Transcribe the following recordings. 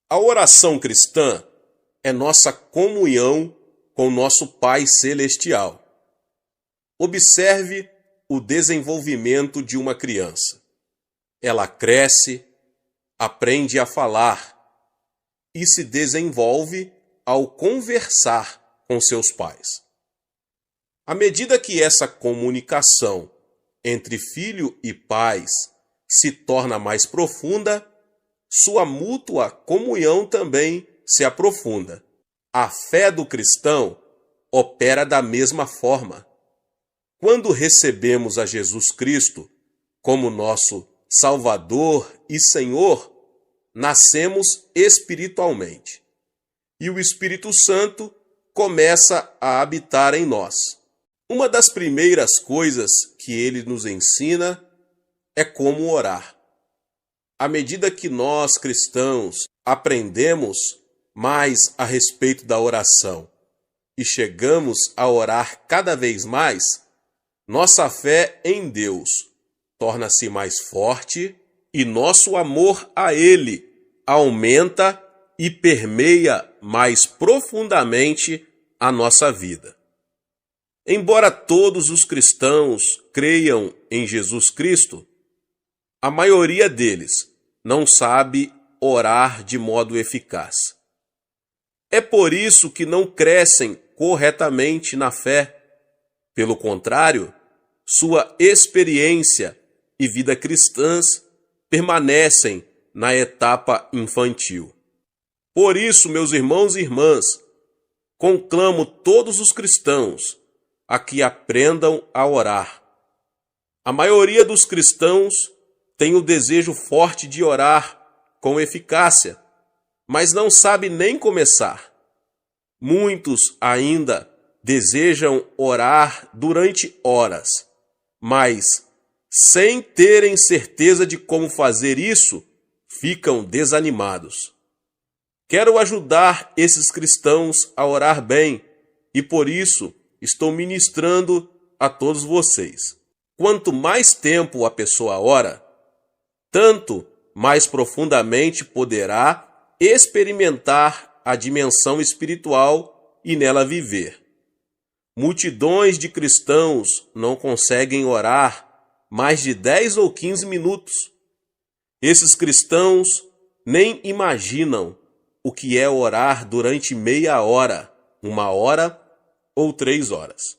A oração cristã é nossa comunhão com nosso Pai Celestial. Observe o desenvolvimento de uma criança. Ela cresce, aprende a falar e se desenvolve ao conversar com seus pais. À medida que essa comunicação entre filho e pais se torna mais profunda, sua mútua comunhão também se aprofunda. A fé do cristão opera da mesma forma. Quando recebemos a Jesus Cristo como nosso Salvador e Senhor, nascemos espiritualmente. E o Espírito Santo começa a habitar em nós. Uma das primeiras coisas que ele nos ensina é como orar. À medida que nós, cristãos, aprendemos mais a respeito da oração e chegamos a orar cada vez mais, nossa fé em Deus torna-se mais forte e nosso amor a Ele aumenta e permeia mais profundamente a nossa vida. Embora todos os cristãos creiam em Jesus Cristo, a maioria deles não sabe orar de modo eficaz. É por isso que não crescem corretamente na fé. Pelo contrário, sua experiência e vida cristãs permanecem na etapa infantil. Por isso, meus irmãos e irmãs, conclamo todos os cristãos a que aprendam a orar. A maioria dos cristãos tem o desejo forte de orar com eficácia, mas não sabe nem começar. Muitos ainda desejam orar durante horas, mas, sem terem certeza de como fazer isso, ficam desanimados. Quero ajudar esses cristãos a orar bem e, por isso, estou ministrando a todos vocês. Quanto mais tempo a pessoa ora, tanto mais profundamente poderá experimentar a dimensão espiritual e nela viver. Multidões de cristãos não conseguem orar mais de 10 ou 15 minutos. Esses cristãos nem imaginam o que é orar durante meia hora, 1 hora ou 3 horas.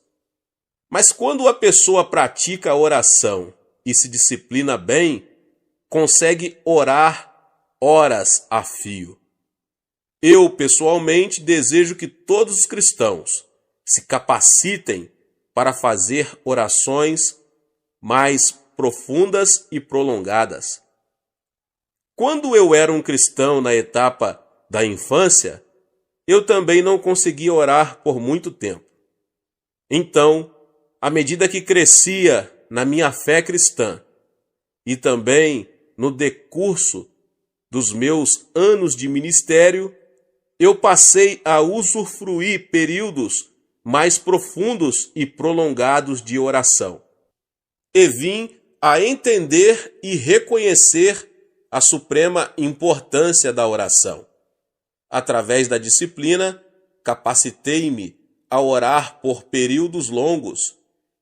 Mas quando a pessoa pratica a oração e se disciplina bem, consegue orar horas a fio. Eu, pessoalmente, desejo que todos os cristãos se capacitem para fazer orações mais profundas e prolongadas. Quando eu era um cristão na etapa da infância, eu também não conseguia orar por muito tempo. Então, à medida que crescia na minha fé cristã e também no decurso dos meus anos de ministério, eu passei a usufruir períodos mais profundos e prolongados de oração. E vim a entender e reconhecer a suprema importância da oração. Através da disciplina, capacitei-me a orar por períodos longos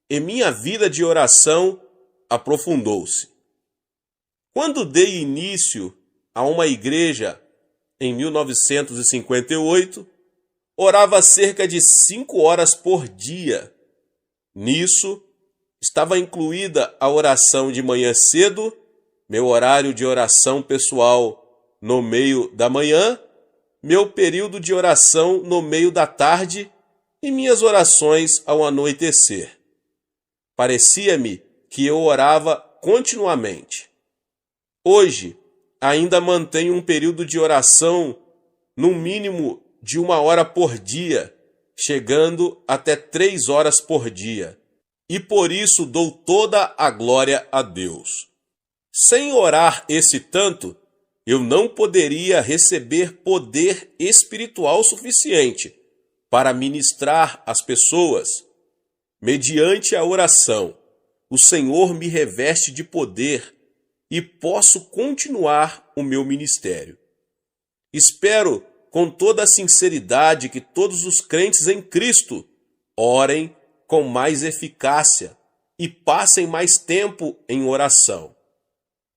e minha vida de oração aprofundou-se. Quando dei início a uma igreja em 1958, orava cerca de 5 horas por dia. Nisso, estava incluída a oração de manhã cedo, meu horário de oração pessoal no meio da manhã, meu período de oração no meio da tarde e minhas orações ao anoitecer. Parecia-me que eu orava continuamente. Hoje, ainda mantenho um período de oração no mínimo de 1 hora por dia, chegando até 3 horas por dia. E por isso dou toda a glória a Deus. Sem orar esse tanto, eu não poderia receber poder espiritual suficiente para ministrar às pessoas. Mediante a oração, o Senhor me reveste de poder e posso continuar o meu ministério. Espero com toda a sinceridade que todos os crentes em Cristo orem com mais eficácia e passem mais tempo em oração.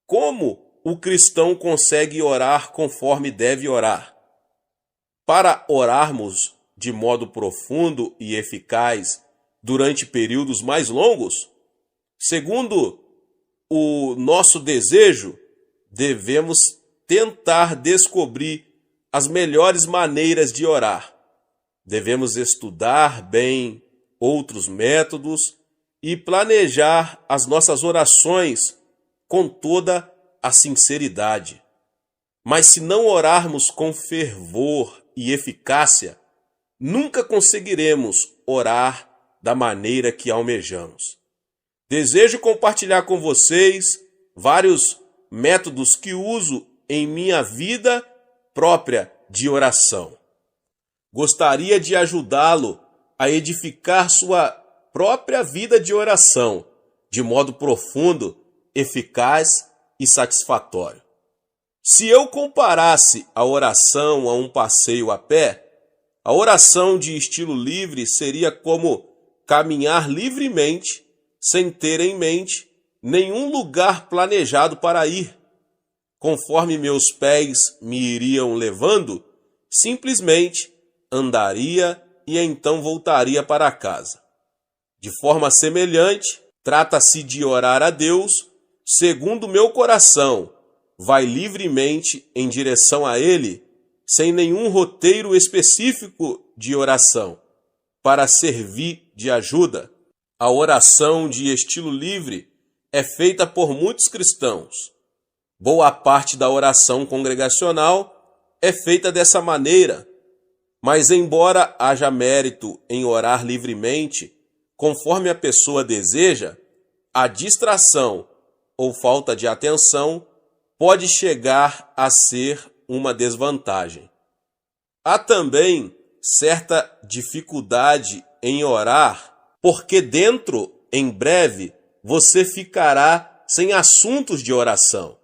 Como o cristão consegue orar conforme deve orar? Para orarmos de modo profundo e eficaz durante períodos mais longos, segundo o nosso desejo, devemos tentar descobrir as melhores maneiras de orar. Devemos estudar bem outros métodos e planejar as nossas orações com toda a sinceridade. Mas se não orarmos com fervor e eficácia, nunca conseguiremos orar da maneira que almejamos. Desejo compartilhar com vocês vários métodos que uso em minha vida própria de oração. Gostaria de ajudá-lo a edificar sua própria vida de oração de modo profundo, eficaz e satisfatório. Se eu comparasse a oração a um passeio a pé, a oração de estilo livre seria como caminhar livremente, sem ter em mente nenhum lugar planejado para ir. Conforme meus pés me iriam levando, simplesmente andaria e então voltaria para casa. De forma semelhante, trata-se de orar a Deus segundo meu coração, vai livremente em direção a Ele, sem nenhum roteiro específico de oração, para servir de ajuda. A oração de estilo livre é feita por muitos cristãos. Boa parte da oração congregacional é feita dessa maneira, mas embora haja mérito em orar livremente, conforme a pessoa deseja, a distração ou falta de atenção pode chegar a ser uma desvantagem. Há também certa dificuldade em orar, porque em breve, você ficará sem assuntos de oração.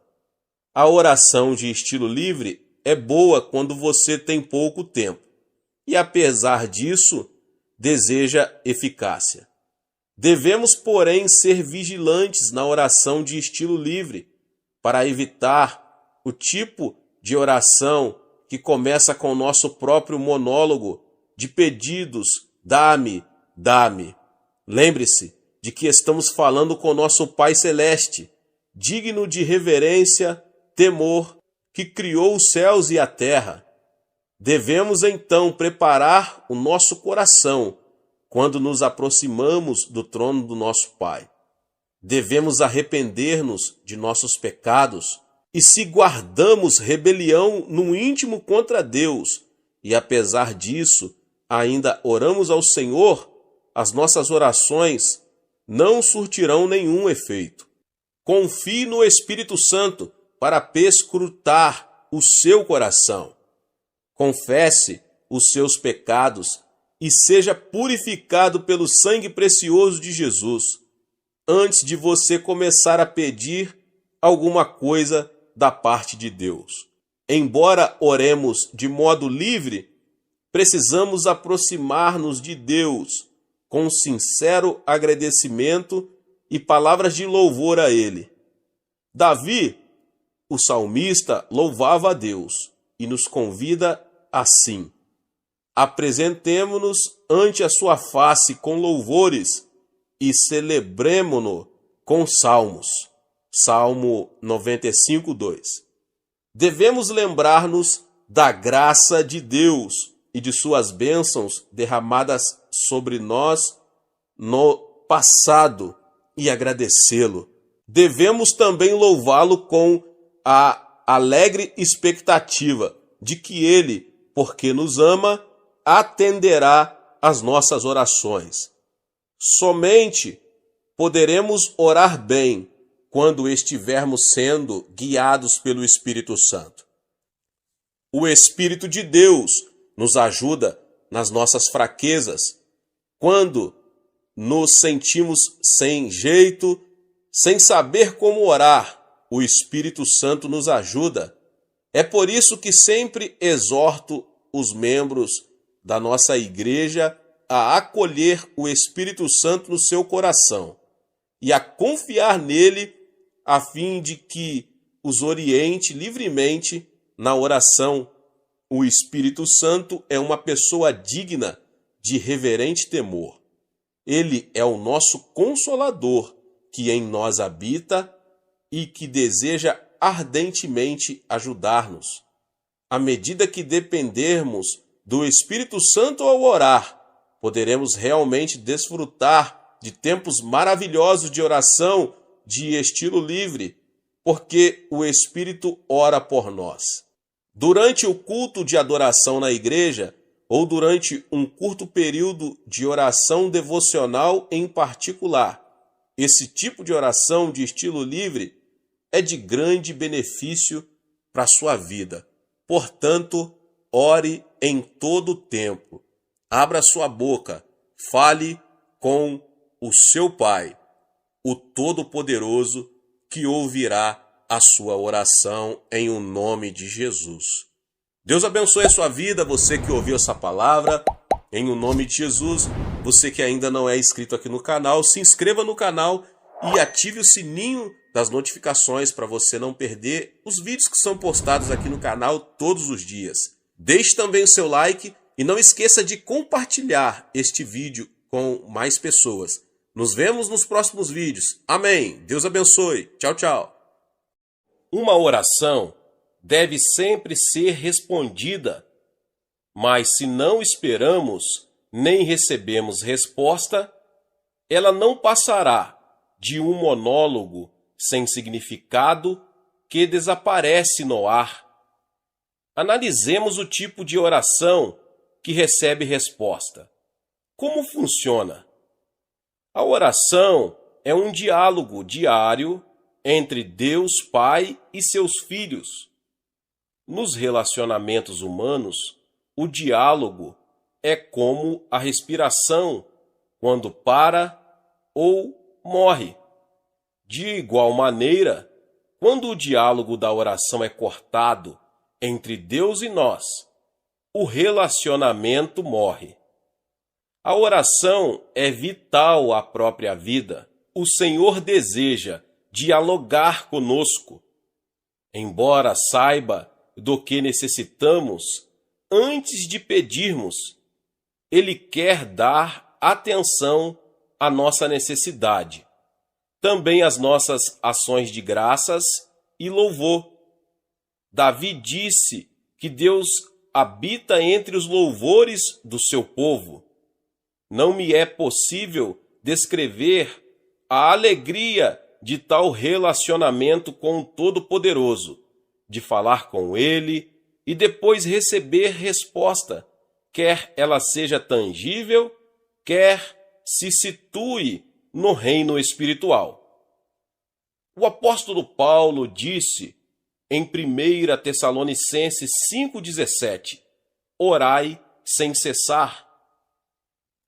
A oração de estilo livre é boa quando você tem pouco tempo e, apesar disso, deseja eficácia. Devemos, porém, ser vigilantes na oração de estilo livre para evitar o tipo de oração que começa com o nosso próprio monólogo de pedidos: dá-me, dá-me. Lembre-se de que estamos falando com nosso Pai Celeste, digno de reverência, temor, que criou os céus e a terra. Devemos então preparar o nosso coração quando nos aproximamos do trono do nosso Pai. Devemos arrepender-nos de nossos pecados e, se guardamos rebelião no íntimo contra Deus e, apesar disso, ainda oramos ao Senhor, as nossas orações não surtirão nenhum efeito. Confie no Espírito Santo para perscrutar o seu coração. Confesse os seus pecados e seja purificado pelo sangue precioso de Jesus, antes de você começar a pedir alguma coisa da parte de Deus. Embora oremos de modo livre, precisamos aproximar-nos de Deus com sincero agradecimento e palavras de louvor a Ele. Davi, o salmista, louvava a Deus e nos convida assim: apresentemo-nos ante a sua face com louvores e celebremo-no com salmos. Salmo 95, 2. Devemos lembrar-nos da graça de Deus e de suas bênçãos derramadas sobre nós no passado e agradecê-lo. Devemos também louvá-lo com a alegre expectativa de que Ele, porque nos ama, atenderá às nossas orações. Somente poderemos orar bem quando estivermos sendo guiados pelo Espírito Santo. O Espírito de Deus nos ajuda nas nossas fraquezas, quando nos sentimos sem jeito, sem saber como orar. O Espírito Santo nos ajuda É por isso que sempre exorto os membros da nossa igreja a acolher o Espírito Santo no seu coração e a confiar nele a fim de que os oriente livremente na oração. O Espírito Santo é uma pessoa digna de reverente temor. Ele é o nosso Consolador, que em nós habita e que deseja ardentemente ajudar-nos. À medida que dependermos do Espírito Santo ao orar, poderemos realmente desfrutar de tempos maravilhosos de oração de estilo livre, porque o Espírito ora por nós. Durante o culto de adoração na igreja, ou durante um curto período de oração devocional em particular, esse tipo de oração de estilo livre é de grande benefício para a sua vida. Portanto, ore em todo o tempo. Abra sua boca, fale com o seu Pai, o Todo-Poderoso, que ouvirá a sua oração em o nome de Jesus. Deus abençoe a sua vida, você que ouviu essa palavra, em o nome de Jesus. Você que ainda não é inscrito aqui no canal, se inscreva no canal e ative o sininho das notificações para você não perder os vídeos que são postados aqui no canal todos os dias. Deixe também o seu like e não esqueça de compartilhar este vídeo com mais pessoas. Nos vemos nos próximos vídeos. Amém. Deus abençoe. Tchau, tchau. Uma oração deve sempre ser respondida, mas se não esperamos nem recebemos resposta, ela não passará de um monólogo sem significado que desaparece no ar. Analisemos o tipo de oração que recebe resposta. Como funciona? A oração é um diálogo diário entre Deus Pai e seus filhos. Nos relacionamentos humanos, o diálogo é como a respiração, quando para ou morre. De igual maneira, quando o diálogo da oração é cortado entre Deus e nós, o relacionamento morre. A oração é vital à própria vida. O Senhor deseja dialogar conosco. Embora saiba do que necessitamos, antes de pedirmos, Ele quer dar atenção à nossa necessidade, também às nossas ações de graças e louvor. Davi disse que Deus habita entre os louvores do seu povo. Não me é possível descrever a alegria de tal relacionamento com o Todo-Poderoso, de falar com Ele e depois receber resposta, quer ela seja tangível, quer se situe no reino espiritual. O apóstolo Paulo disse em 1 Tessalonicenses 5,17: orai sem cessar.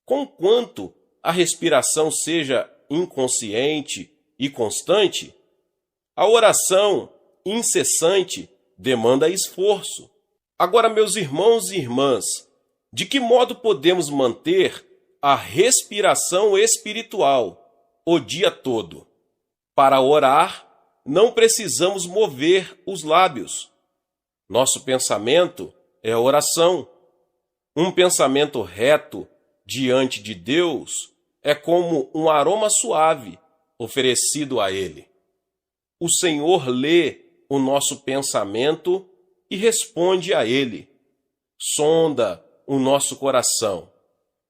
Conquanto a respiração seja inconsciente e constante, a oração incessante demanda esforço. Agora, meus irmãos e irmãs, de que modo podemos manter a respiração espiritual o dia todo? Para orar, não precisamos mover os lábios. Nosso pensamento é oração. Um pensamento reto diante de Deus é como um aroma suave oferecido a Ele. O Senhor lê o nosso pensamento e responde a Ele. Sonda o nosso coração,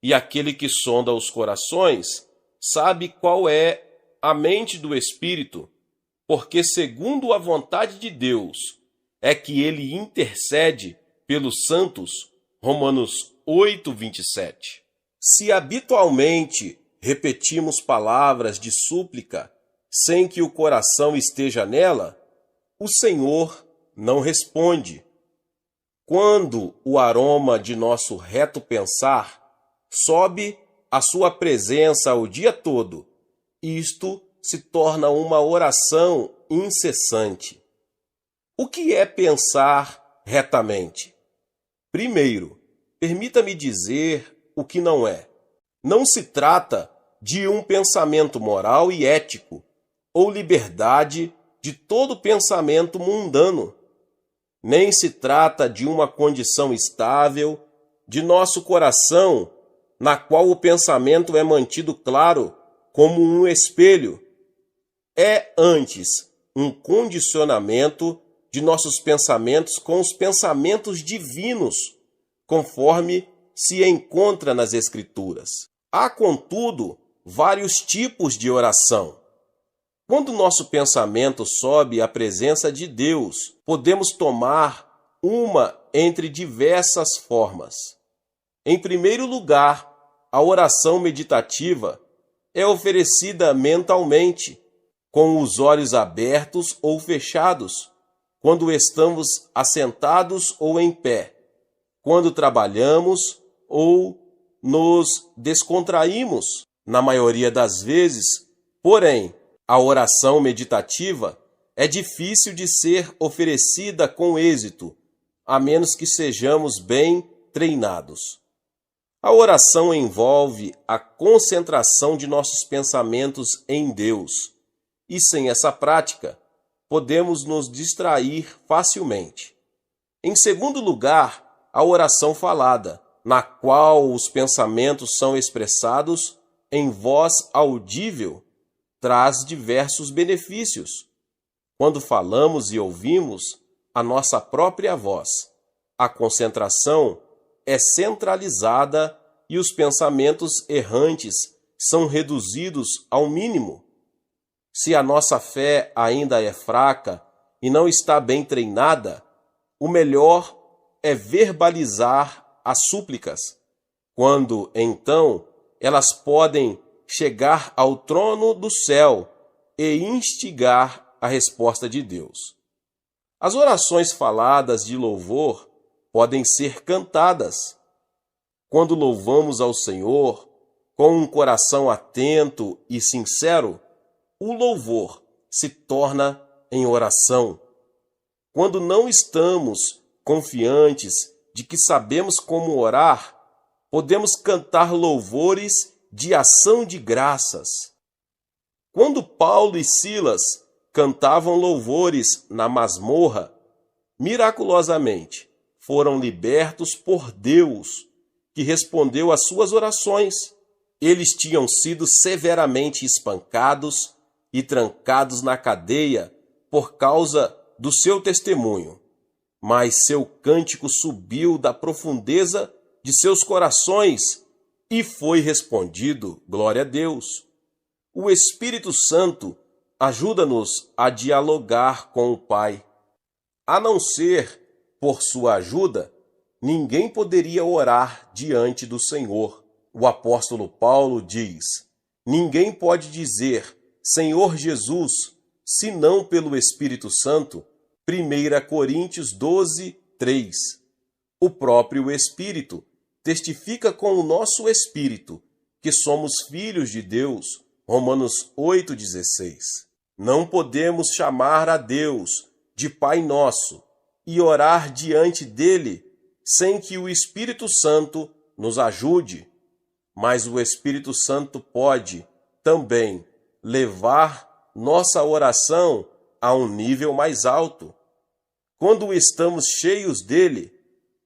e aquele que sonda os corações sabe qual é a mente do Espírito, porque segundo a vontade de Deus é que Ele intercede pelos santos. Romanos 8:27. Se habitualmente repetimos palavras de súplica sem que o coração esteja nela, o Senhor não responde. Quando o aroma de nosso reto pensar sobe à sua presença o dia todo, isto se torna uma oração incessante. O que é pensar retamente? Primeiro, permita-me dizer o que não é. Não se trata de um pensamento moral e ético, ou liberdade de todo pensamento mundano. Nem se trata de uma condição estável de nosso coração, na qual o pensamento é mantido claro como um espelho. É antes um condicionamento de nossos pensamentos com os pensamentos divinos, conforme se encontra nas Escrituras. Há, contudo, vários tipos de oração. Quando nosso pensamento sobe à presença de Deus, podemos tomar uma entre diversas formas. Em primeiro lugar, a oração meditativa é oferecida mentalmente, com os olhos abertos ou fechados, quando estamos assentados ou em pé, quando trabalhamos ou nos descontraímos. Na maioria das vezes, porém, a oração meditativa é difícil de ser oferecida com êxito, a menos que sejamos bem treinados. A oração envolve a concentração de nossos pensamentos em Deus, e sem essa prática, podemos nos distrair facilmente. Em segundo lugar, a oração falada, na qual os pensamentos são expressados em voz audível, traz diversos benefícios. Quando falamos e ouvimos a nossa própria voz, a concentração é centralizada e os pensamentos errantes são reduzidos ao mínimo. Se a nossa fé ainda é fraca e não está bem treinada, o melhor é verbalizar as súplicas, quando, então, elas podem chegar ao trono do céu e instigar a resposta de Deus. As orações faladas de louvor podem ser cantadas. Quando louvamos ao Senhor com um coração atento e sincero, o louvor se torna em oração. Quando não estamos confiantes de que sabemos como orar, podemos cantar louvores de ação de graças. Quando Paulo e Silas cantavam louvores na masmorra, miraculosamente foram libertos por Deus, que respondeu às suas orações. Eles tinham sido severamente espancados e trancados na cadeia por causa do seu testemunho, mas seu cântico subiu da profundeza de seus corações e foi respondido, glória a Deus. O Espírito Santo ajuda-nos a dialogar com o Pai. A não ser por sua ajuda, ninguém poderia orar diante do Senhor. O apóstolo Paulo diz: ninguém pode dizer Senhor Jesus, senão pelo Espírito Santo. 1 Coríntios 12, 3. O próprio Espírito testifica com o nosso espírito que somos filhos de Deus. Romanos 8,16. Não podemos chamar a Deus de Pai Nosso e orar diante dele sem que o Espírito Santo nos ajude. Mas o Espírito Santo pode também levar nossa oração a um nível mais alto. Quando estamos cheios dele,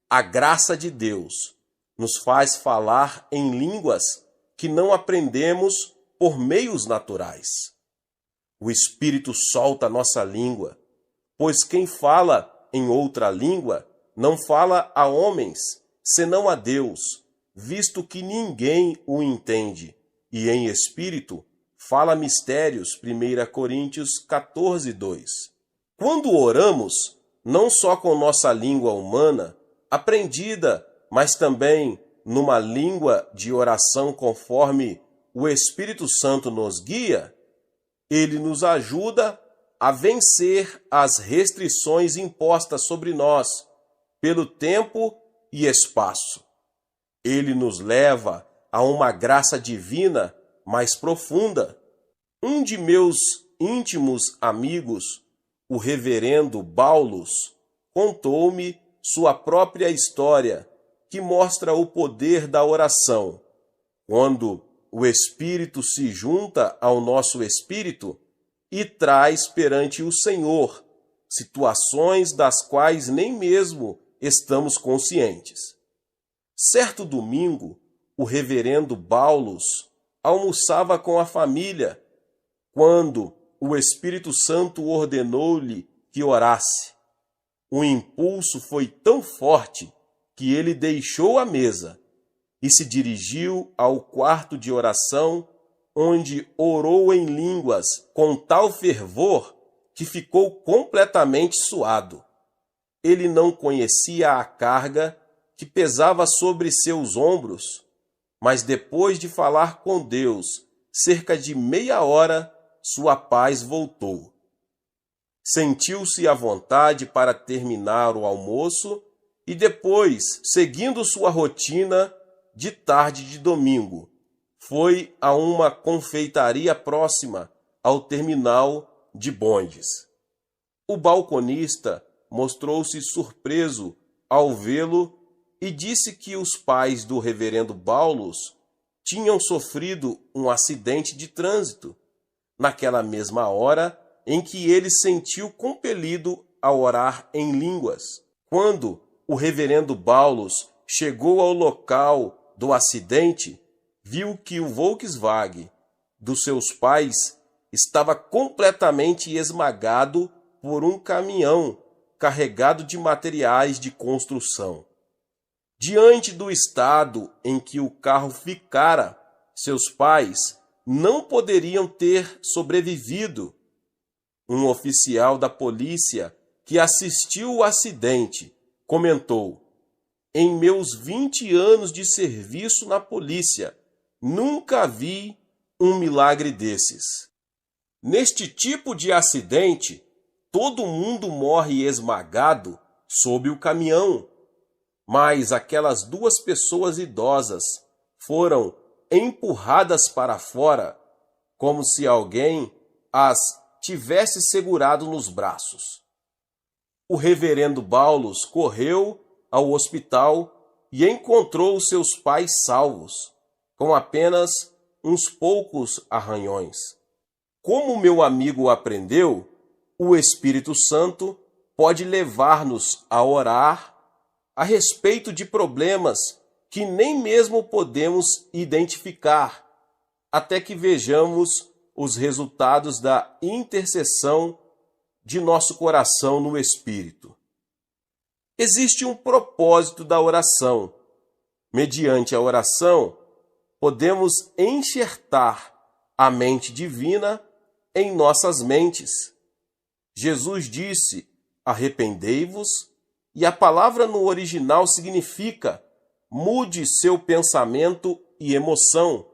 a graça de Deus nos faz falar em línguas que não aprendemos por meios naturais. O Espírito solta nossa língua, pois quem fala em outra língua não fala a homens, senão a Deus, visto que ninguém o entende, e em espírito fala mistérios. 1 Coríntios 14, 2. Quando oramos, não só com nossa língua humana, aprendida, mas também numa língua de oração conforme o Espírito Santo nos guia, ele nos ajuda a vencer as restrições impostas sobre nós pelo tempo e espaço. Ele nos leva a uma graça divina mais profunda. Um de meus íntimos amigos, o reverendo Baulus contou-me sua própria história, que mostra o poder da oração. Quando o Espírito se junta ao nosso espírito e traz perante o Senhor situações das quais nem mesmo estamos conscientes. Certo domingo, o reverendo Baulus almoçava com a família, quando o Espírito Santo ordenou-lhe que orasse. O impulso foi tão forte que ele deixou a mesa e se dirigiu ao quarto de oração, onde orou em línguas com tal fervor que ficou completamente suado. Ele não conhecia a carga que pesava sobre seus ombros, mas depois de falar com Deus cerca de meia hora, sua paz voltou. Sentiu-se à vontade para terminar o almoço e depois, seguindo sua rotina de tarde de domingo, foi a uma confeitaria próxima ao terminal de bondes. O balconista mostrou-se surpreso ao vê-lo e disse que os pais do reverendo Baulus tinham sofrido um acidente de trânsito, naquela mesma hora em que ele sentiu compelido a orar em línguas. Quando o reverendo Baulus chegou ao local do acidente, viu que o Volkswagen dos seus pais estava completamente esmagado por um caminhão carregado de materiais de construção. Diante do estado em que o carro ficara, seus pais não poderiam ter sobrevivido. Um oficial da polícia que assistiu o acidente comentou: "Em meus 20 anos de serviço na polícia, nunca vi um milagre desses." Neste tipo de acidente, todo mundo morre esmagado sob o caminhão, mas aquelas duas pessoas idosas foram empurradas para fora, como se alguém as tivesse segurado nos braços. O reverendo Baulus correu ao hospital e encontrou seus pais salvos, com apenas uns poucos arranhões. Como meu amigo aprendeu, o Espírito Santo pode levar-nos a orar a respeito de problemas que nem mesmo podemos identificar, até que vejamos os resultados da intercessão de nosso coração no Espírito. Existe um propósito da oração. Mediante a oração, podemos enxertar a mente divina em nossas mentes. Jesus disse: "Arrependei-vos", e a palavra no original significa: mude seu pensamento e emoção.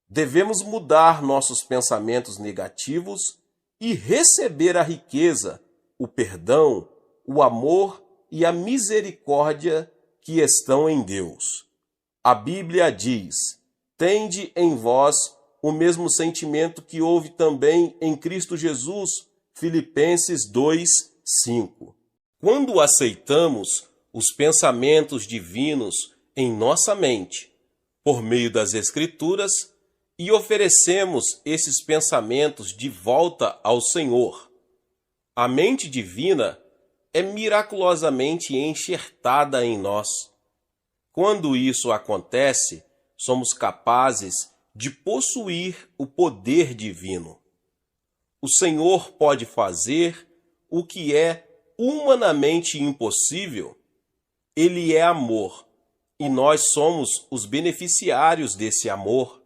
Devemos mudar nossos pensamentos negativos e receber a riqueza, o perdão, o amor e a misericórdia que estão em Deus. A Bíblia diz: "Tende em vós o mesmo sentimento que houve também em Cristo Jesus", Filipenses 2:5. Quando aceitamos os pensamentos divinos em nossa mente, por meio das Escrituras, e oferecemos esses pensamentos de volta ao Senhor, a mente divina é miraculosamente enxertada em nós. Quando isso acontece, somos capazes de possuir o poder divino. O Senhor pode fazer o que é humanamente impossível. Ele é amor, e nós somos os beneficiários desse amor.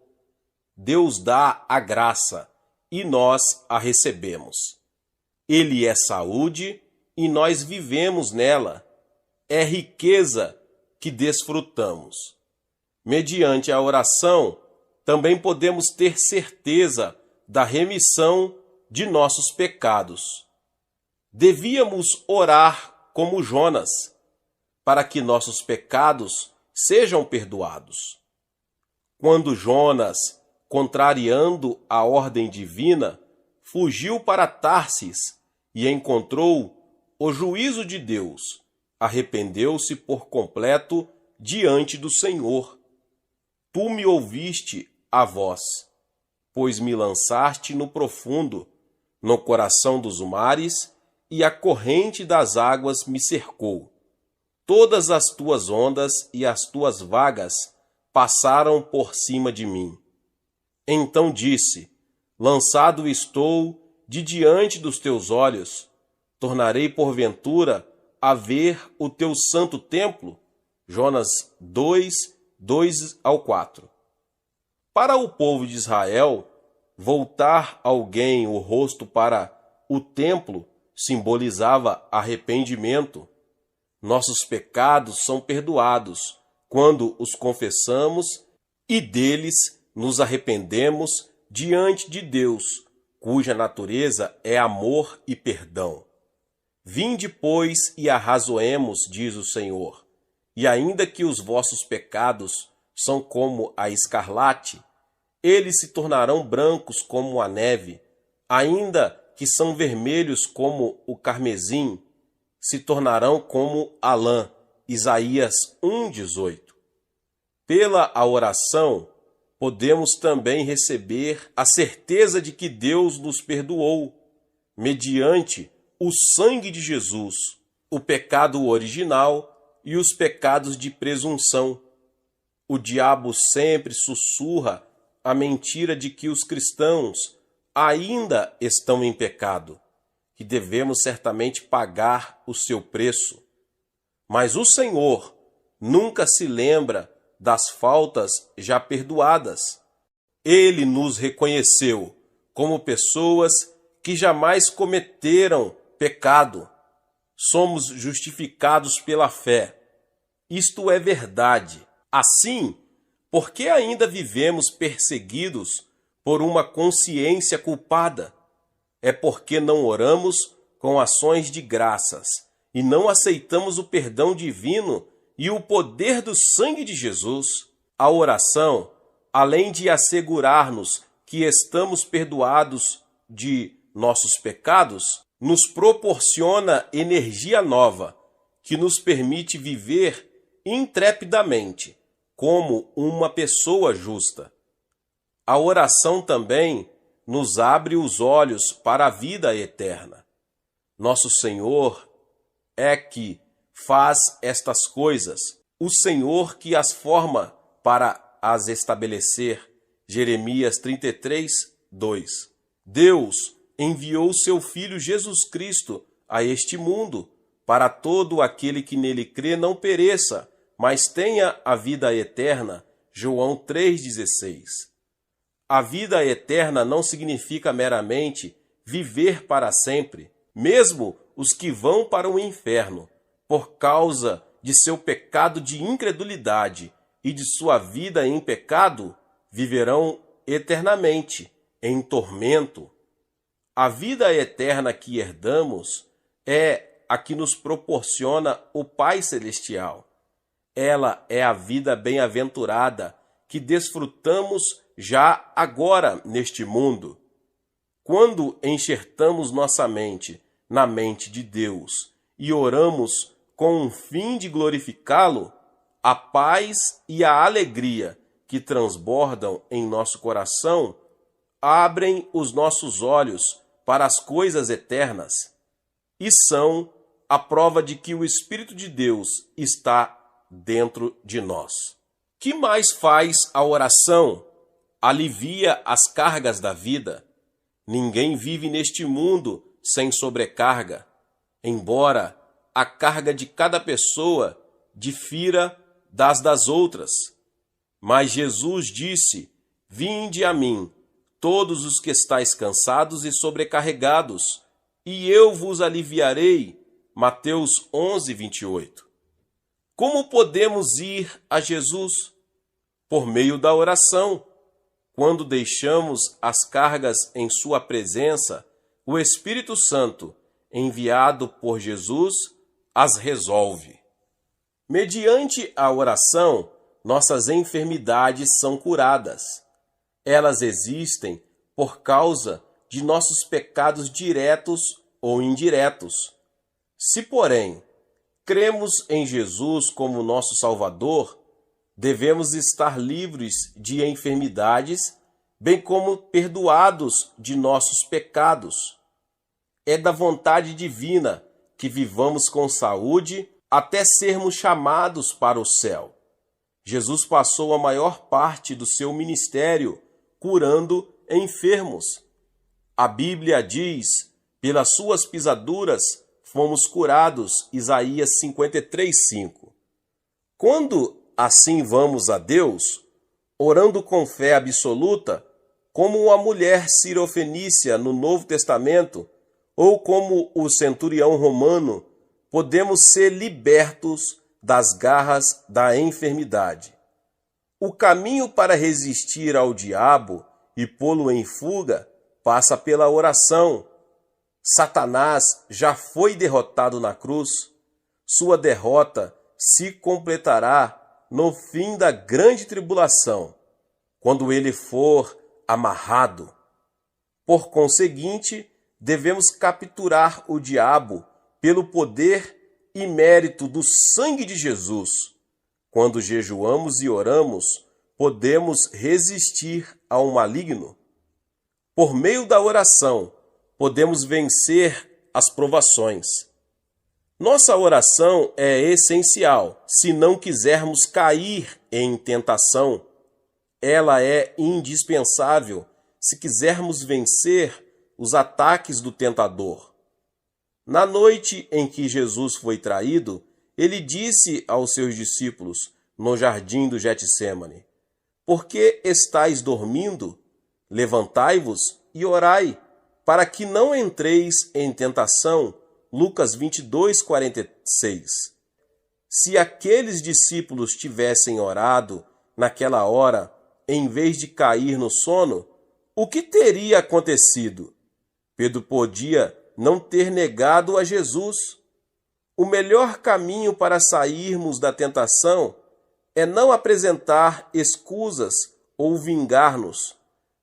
Deus dá a graça, e nós a recebemos. Ele é saúde, e nós vivemos nela. É riqueza que desfrutamos. Mediante a oração, também podemos ter certeza da remissão de nossos pecados. Devíamos orar como Jonas, para que nossos pecados sejam perdoados. Quando Jonas, contrariando a ordem divina, fugiu para Tarsis e encontrou o juízo de Deus, arrependeu-se por completo diante do Senhor. Tu me ouviste a voz, pois me lançaste no profundo, no coração dos mares, e a corrente das águas me cercou. Todas as tuas ondas e as tuas vagas passaram por cima de mim. Então disse: lançado estou de diante dos teus olhos, tornarei porventura a ver o teu santo templo. Jonas 2, 2-4. Para o povo de Israel, voltar alguém o rosto para o templo simbolizava arrependimento. Nossos pecados são perdoados quando os confessamos e deles nos arrependemos diante de Deus, cuja natureza é amor e perdão. Vinde, pois, e arrazoemos, diz o Senhor, e ainda que os vossos pecados são como a escarlate, eles se tornarão brancos como a neve, ainda que são vermelhos como o carmesim, se tornarão como a lã. Isaías 1:18. Pela a oração, podemos também receber a certeza de que Deus nos perdoou, mediante o sangue de Jesus, o pecado original e os pecados de presunção. O diabo sempre sussurra a mentira de que os cristãos ainda estão em pecado, que devemos certamente pagar o seu preço. Mas o Senhor nunca se lembra das faltas já perdoadas. Ele nos reconheceu como pessoas que jamais cometeram pecado. Somos justificados pela fé. Isto é verdade. Assim, por que ainda vivemos perseguidos por uma consciência culpada? É porque não oramos com ações de graças e não aceitamos o perdão divino e o poder do sangue de Jesus. A oração, além de assegurar-nos que estamos perdoados de nossos pecados, nos proporciona energia nova que nos permite viver intrepidamente como uma pessoa justa. A oração também nos abre os olhos para a vida eterna. Nosso Senhor é que faz estas coisas, o Senhor que as forma para as estabelecer. Jeremias 33:2. Deus enviou seu Filho Jesus Cristo a este mundo para todo aquele que nele crê não pereça, mas tenha a vida eterna. João 3,16. A vida eterna não significa meramente viver para sempre. Mesmo os que vão para o inferno, por causa de seu pecado de incredulidade e de sua vida em pecado, viverão eternamente em tormento. A vida eterna que herdamos é a que nos proporciona o Pai Celestial. Ela é a vida bem-aventurada que desfrutamos já agora neste mundo. Quando enxertamos nossa mente na mente de Deus e oramos com o fim de glorificá-lo, a paz e a alegria que transbordam em nosso coração abrem os nossos olhos para as coisas eternas e são a prova de que o Espírito de Deus está dentro de nós. Que mais faz a oração? Alivia as cargas da vida. Ninguém vive neste mundo sem sobrecarga, embora a carga de cada pessoa difira das outras. Mas Jesus disse: vinde a mim, todos os que estáis cansados e sobrecarregados, e eu vos aliviarei. Mateus 11:28. Como podemos ir a Jesus? Por meio da oração. Quando deixamos as cargas em sua presença, o Espírito Santo, enviado por Jesus, as resolve. Mediante a oração, nossas enfermidades são curadas. Elas existem por causa de nossos pecados diretos ou indiretos. Se, porém, cremos em Jesus como nosso Salvador, devemos estar livres de enfermidades, bem como perdoados de nossos pecados. É da vontade divina que vivamos com saúde até sermos chamados para o céu. Jesus passou a maior parte do seu ministério curando enfermos. A Bíblia diz: pelas suas pisaduras fomos curados, Isaías 53:5. Quando assim vamos a Deus, orando com fé absoluta, como a mulher cirofenícia no Novo Testamento, ou como o centurião romano, podemos ser libertos das garras da enfermidade. O caminho para resistir ao diabo e pô-lo em fuga passa pela oração. Satanás já foi derrotado na cruz. Sua derrota se completará no fim da grande tribulação, quando ele for amarrado. Por conseguinte, devemos capturar o diabo pelo poder e mérito do sangue de Jesus. Quando jejuamos e oramos, podemos resistir ao maligno. Por meio da oração, podemos vencer as provações. Nossa oração é essencial se não quisermos cair em tentação. Ela é indispensável se quisermos vencer os ataques do tentador. Na noite em que Jesus foi traído, ele disse aos seus discípulos no jardim do Getsêmani: Por que estáis dormindo? Levantai-vos e orai, para que não entreis em tentação. Lucas 22:46. Se aqueles discípulos tivessem orado naquela hora, em vez de cair no sono, o que teria acontecido? Pedro podia não ter negado a Jesus. O melhor caminho para sairmos da tentação é não apresentar escusas ou vingar-nos,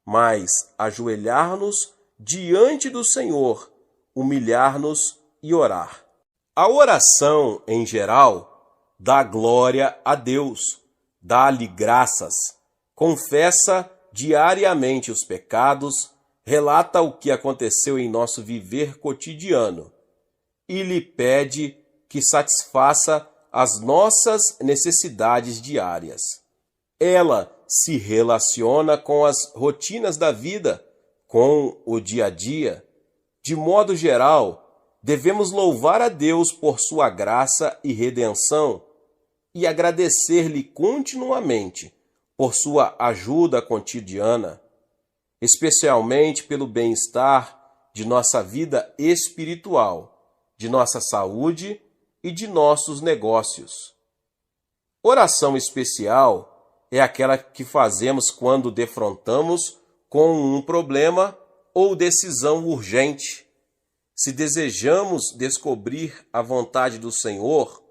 mas ajoelhar-nos diante do Senhor, humilhar-nos e orar. A oração, em geral, dá glória a Deus, dá-lhe graças, confessa diariamente os pecados, relata o que aconteceu em nosso viver cotidiano e lhe pede que satisfaça as nossas necessidades diárias. Ela se relaciona com as rotinas da vida, com o dia a dia. De modo geral, devemos louvar a Deus por sua graça e redenção e agradecer-lhe continuamente por sua ajuda cotidiana, especialmente pelo bem-estar de nossa vida espiritual, de nossa saúde e de nossos negócios. Oração especial é aquela que fazemos quando defrontamos com um problema ou decisão urgente. Se desejamos descobrir a vontade do Senhor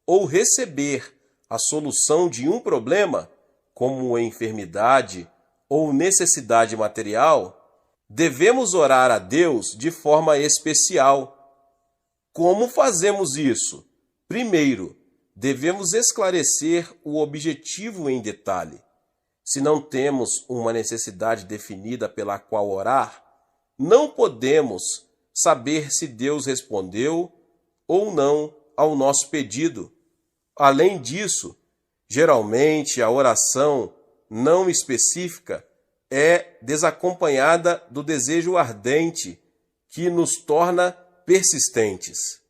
ou receber a solução de um problema, como enfermidade ou necessidade material, devemos orar a Deus de forma especial. Como fazemos isso? Primeiro, devemos esclarecer o objetivo em detalhe. Se não temos uma necessidade definida pela qual orar, não podemos saber se Deus respondeu ou não ao nosso pedido. Além disso, geralmente a oração não específica é desacompanhada do desejo ardente que nos torna persistentes.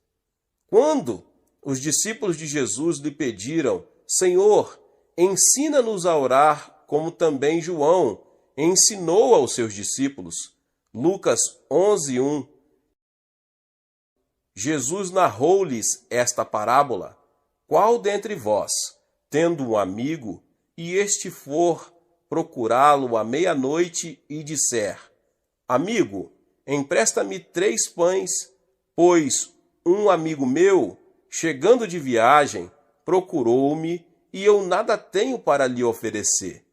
Quando os discípulos de Jesus lhe pediram: Senhor, ensina-nos a orar, como também João ensinou aos seus discípulos. Lucas 11:1. Jesus narrou-lhes esta parábola: Qual dentre vós, tendo um amigo, e este for procurá-lo à meia-noite e disser: Amigo, empresta-me 3 pães, pois um amigo meu, chegando de viagem, procurou-me e eu nada tenho para lhe oferecer.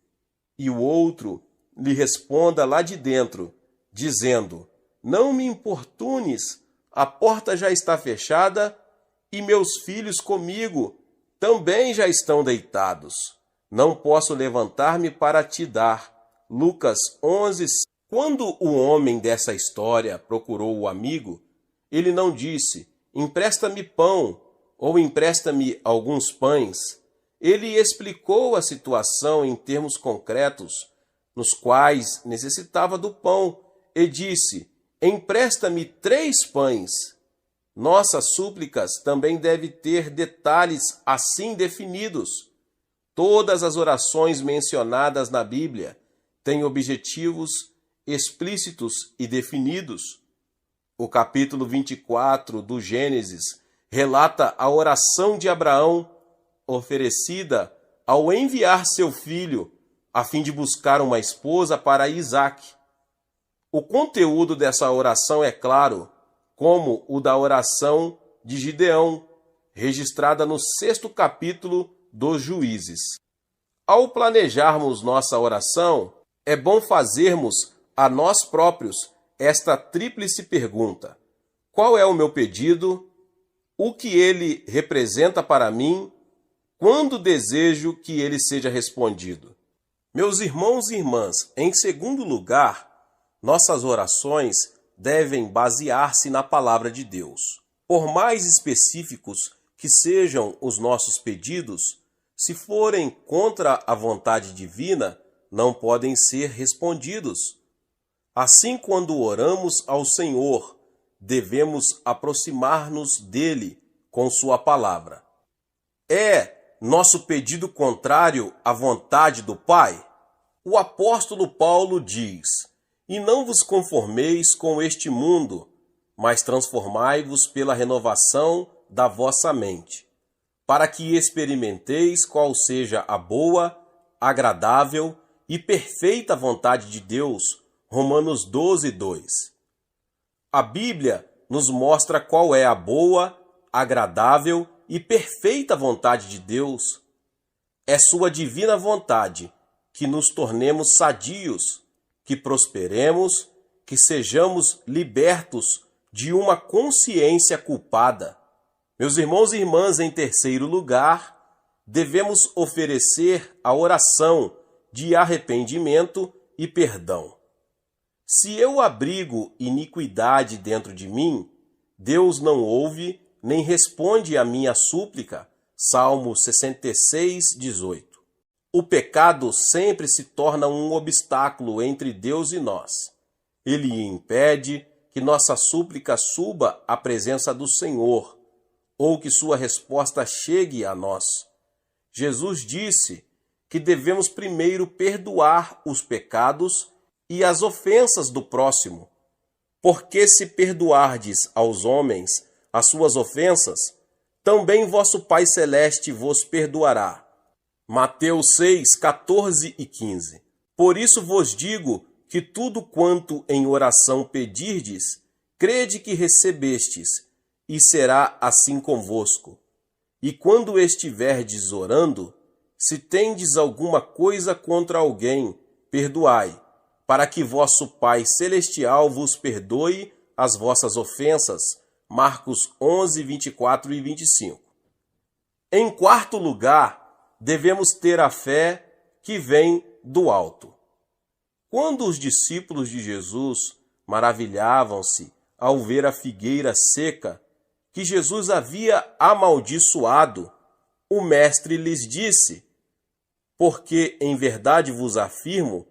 E o outro lhe responda lá de dentro, dizendo: Não me importunes, a porta já está fechada e meus filhos comigo também já estão deitados. Não posso levantar-me para te dar. Lucas 11. Quando o homem dessa história procurou o amigo, ele não disse: empresta-me pão ou empresta-me alguns pães. Ele explicou a situação em termos concretos, nos quais necessitava do pão, e disse: empresta-me 3 pães. Nossas súplicas também devem ter detalhes assim definidos. Todas as orações mencionadas na Bíblia têm objetivos explícitos e definidos. O capítulo 24 do Gênesis relata a oração de Abraão, oferecida ao enviar seu filho a fim de buscar uma esposa para Isaque. O conteúdo dessa oração é claro, como o da oração de Gideão, registrada no 6º capítulo dos Juízes. Ao planejarmos nossa oração, é bom fazermos a nós próprios esta tríplice pergunta: qual é o meu pedido? O que ele representa para mim? Quando desejo que ele seja respondido? Meus irmãos e irmãs, em segundo lugar, nossas orações devem basear-se na palavra de Deus. Por mais específicos que sejam os nossos pedidos, se forem contra a vontade divina, não podem ser respondidos. Assim, quando oramos ao Senhor, devemos aproximar-nos dele com sua palavra. É nosso pedido contrário à vontade do Pai? O apóstolo Paulo diz: e não vos conformeis com este mundo, mas transformai-vos pela renovação da vossa mente, para que experimenteis qual seja a boa, agradável e perfeita vontade de Deus. Romanos 12, 2. A Bíblia nos mostra qual é a boa, agradável e perfeita vontade de Deus. É sua divina vontade que nos tornemos sadios, que prosperemos, que sejamos libertos de uma consciência culpada. Meus irmãos e irmãs, em terceiro lugar, devemos oferecer a oração de arrependimento e perdão. Se eu abrigo iniquidade dentro de mim, Deus não ouve nem responde à minha súplica. Salmo 66, 18. O pecado sempre se torna um obstáculo entre Deus e nós. Ele impede que nossa súplica suba à presença do Senhor, ou que sua resposta chegue a nós. Jesus disse que devemos primeiro perdoar os pecados e as ofensas do próximo, porque se perdoardes aos homens as suas ofensas, também vosso Pai Celeste vos perdoará. Mateus 6, 14 e 15. Por isso vos digo que tudo quanto em oração pedirdes, crede que recebestes, e será assim convosco. E quando estiverdes orando, se tendes alguma coisa contra alguém, perdoai, para que vosso Pai Celestial vos perdoe as vossas ofensas. Marcos 11, 24 e 25. Em quarto lugar, devemos ter a fé que vem do alto. Quando os discípulos de Jesus maravilhavam-se ao ver a figueira seca que Jesus havia amaldiçoado, o mestre lhes disse: porque em verdade vos afirmo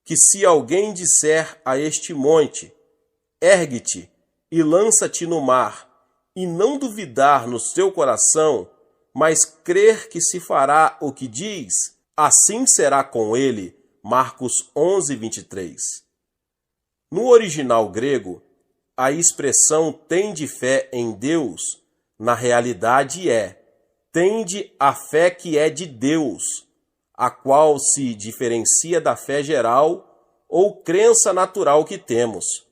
que se alguém disser a este monte, ergue-te e lança-te no mar, e não duvidar no seu coração, mas crer que se fará o que diz, assim será com ele. Marcos 11, 23. No original grego, a expressão tende fé em Deus, na realidade tende a fé que é de Deus, a qual se diferencia da fé geral ou crença natural que temos.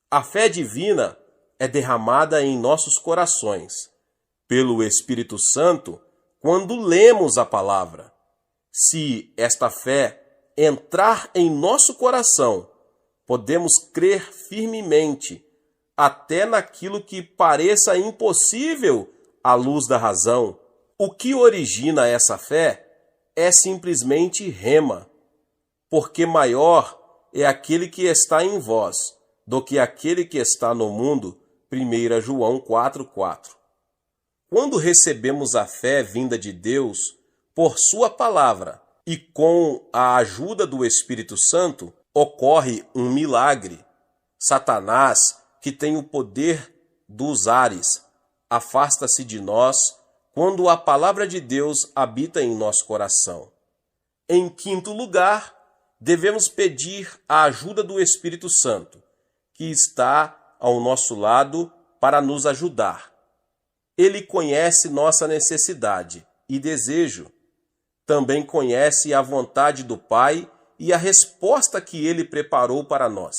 A fé divina é derramada em nossos corações, pelo Espírito Santo, quando lemos a palavra. Se esta fé entrar em nosso coração, podemos crer firmemente, até naquilo que pareça impossível à luz da razão. O que origina essa fé é simplesmente rema, porque maior é aquele que está em vós do que aquele que está no mundo. 1 João 4,4. Quando recebemos a fé vinda de Deus por sua palavra e com a ajuda do Espírito Santo, ocorre um milagre. Satanás, que tem o poder dos ares, afasta-se de nós quando a palavra de Deus habita em nosso coração. Em quinto lugar, devemos pedir a ajuda do Espírito Santo, que está ao nosso lado para nos ajudar. Ele conhece nossa necessidade e desejo. Também conhece a vontade do Pai e a resposta que Ele preparou para nós.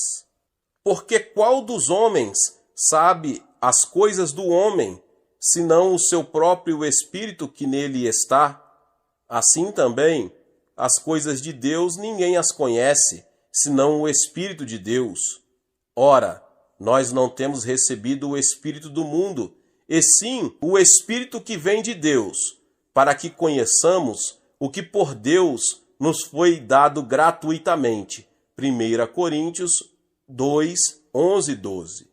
Porque qual dos homens sabe as coisas do homem, senão o seu próprio Espírito que nele está? Assim também, as coisas de Deus ninguém as conhece, senão o Espírito de Deus. Ora, nós não temos recebido o Espírito do mundo, e sim o Espírito que vem de Deus, para que conheçamos o que por Deus nos foi dado gratuitamente. 1 Coríntios 2, 11 e 12.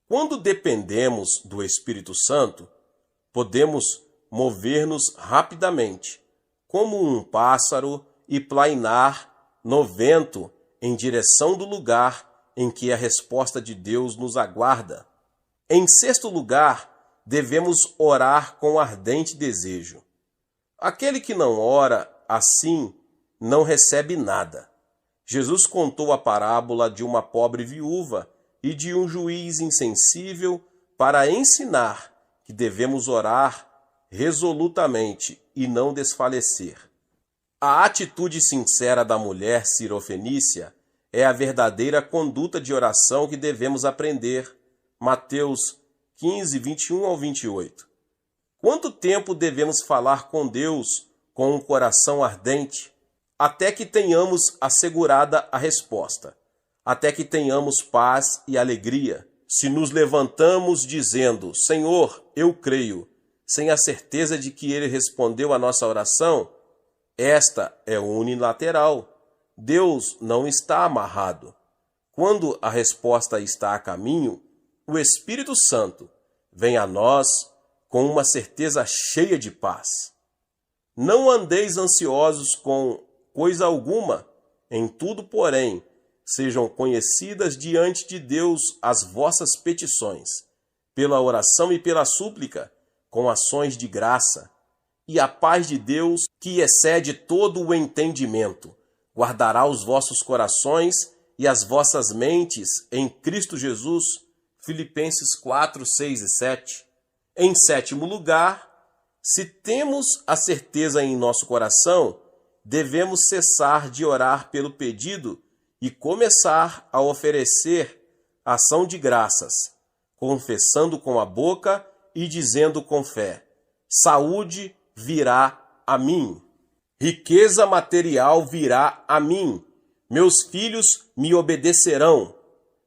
Quando dependemos do Espírito Santo, podemos mover-nos rapidamente, como um pássaro, e plainar no vento em direção do lugar em que a resposta de Deus nos aguarda. Em sexto lugar, devemos orar com ardente desejo. Aquele que não ora assim não recebe nada. Jesus contou a parábola de uma pobre viúva e de um juiz insensível para ensinar que devemos orar resolutamente e não desfalecer. A atitude sincera da mulher sirofenícia é a verdadeira conduta de oração que devemos aprender. Mateus 15, 21 ao 28. Quanto tempo devemos falar com Deus com um coração ardente? Até que tenhamos assegurada a resposta, até que tenhamos paz e alegria. Se nos levantamos dizendo, Senhor, eu creio, sem a certeza de que Ele respondeu a nossa oração, esta é unilateral. Deus não está amarrado. Quando a resposta está a caminho, o Espírito Santo vem a nós com uma certeza cheia de paz. Não andeis ansiosos com coisa alguma, em tudo, porém, sejam conhecidas diante de Deus as vossas petições, pela oração e pela súplica, com ações de graça. E a paz de Deus, que excede todo o entendimento, guardará os vossos corações e as vossas mentes em Cristo Jesus. Filipenses 4, 6 e 7. Em sétimo lugar, se temos a certeza em nosso coração, devemos cessar de orar pelo pedido e começar a oferecer ação de graças, confessando com a boca e dizendo com fé: saúde virá a mim, riqueza material virá a mim, meus filhos me obedecerão.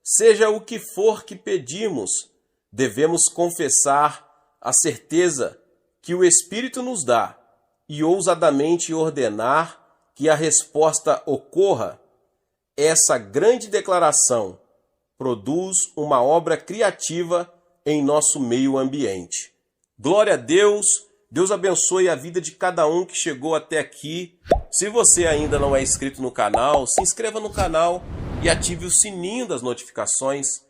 Seja o que for que pedimos, devemos confessar a certeza que o Espírito nos dá e ousadamente ordenar que a resposta ocorra. Essa grande declaração produz uma obra criativa em nosso meio ambiente. Glória a Deus! Deus abençoe a vida de cada um que chegou até aqui. Se você ainda não é inscrito no canal, se inscreva no canal e ative o sininho das notificações.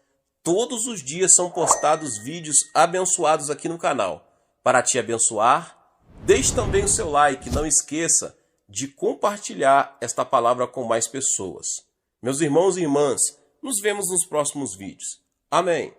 Todos os dias são postados vídeos abençoados aqui no canal. Para te abençoar, deixe também o seu like. Não esqueça de compartilhar esta palavra com mais pessoas. Meus irmãos e irmãs, nos vemos nos próximos vídeos. Amém.